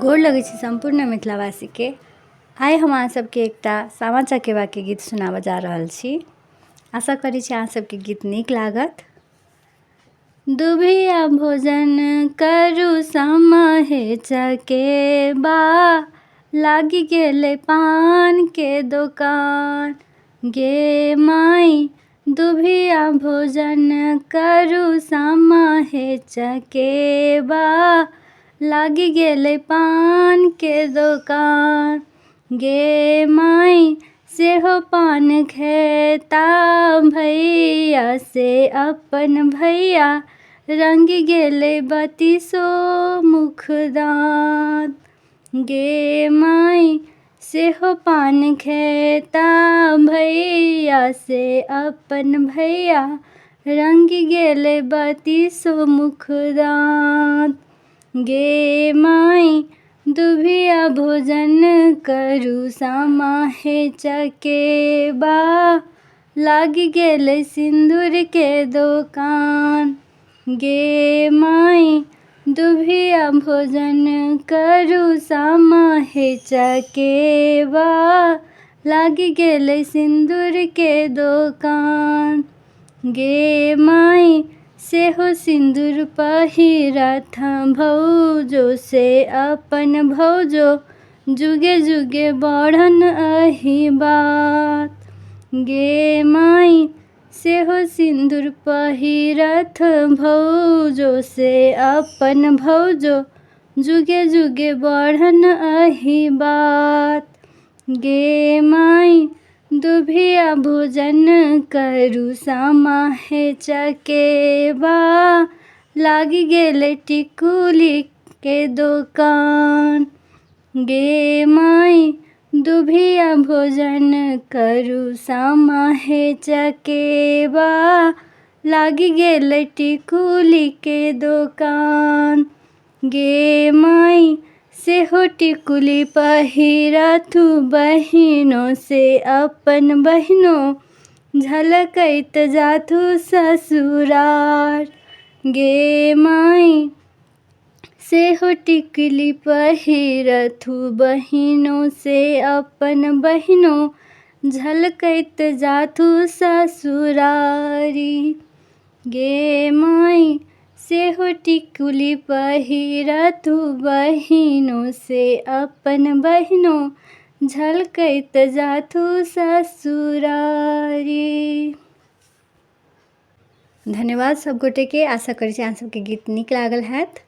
गोर लगै छी सम्पूर्ण मिथिलावासी के। आइ हम अहाँ सबके एकटा सामा चकेवा के गीत सुनाबऽ जा रहल छी। आशा करै छी अहाँ सबके गीत नीक लागत। दुभिया भोजन करू सामा हे चकेबा, लागी गेलै पान के दोकान। गे माई दुभिया भोजन करू सामा हे चकेबा, लागी गेलै पान के दोकान। गे माई सेहो पान खेता भैया से अपन भैया, रंगी गेलै बत्तीसो मुखदान। गे माई सेहो पान खेता भैया से अपन भैया, रंगी गेलै बत्तीसो मुखदान। गे माई दुभिया भोजन करू सामा हे चकेबा, लागी गेलै सिन्दूर के दोकान। गे माई दुभिया भोजन करू सामा हे चकेबा, लागी गेलै सिन्दूर के दोकान। गे माई सेहो सिन्दूर पहिरथ भौजो से अपन भौजो, जुगे जुगे बढ़न अहि बात। गे माई सेहो सिन्दूर पहिरथ भौजो से अपन भौजो, जुगे जुगे बढ़न अहि बात। गे माई दुभिया भोजन करू सामा हे चकेबा, लागी गेलै टिकुली के दोकान। गे माई दुभिया भोजन करू सामा हे चकेबा, लागी गेलै टिकुली के दोकान। गे माई सेहो टिकुली पहिरथु बहिनो से अपन बहिनो, झलकैत जाथु ससुरार। गे माई सेहो टिकुली पहिरथु बहिनो से अपन बहिनो, झलकैत जाथु ससुरारी। गे माई सेहो टिकुली पहिरथु बहिनो से अपन बहिनो, झलकैत जाथु ससुरारी। धन्यवाद सब गोटे के। आशा करै छी अहाँ सबके गीत नीक लागल हैत।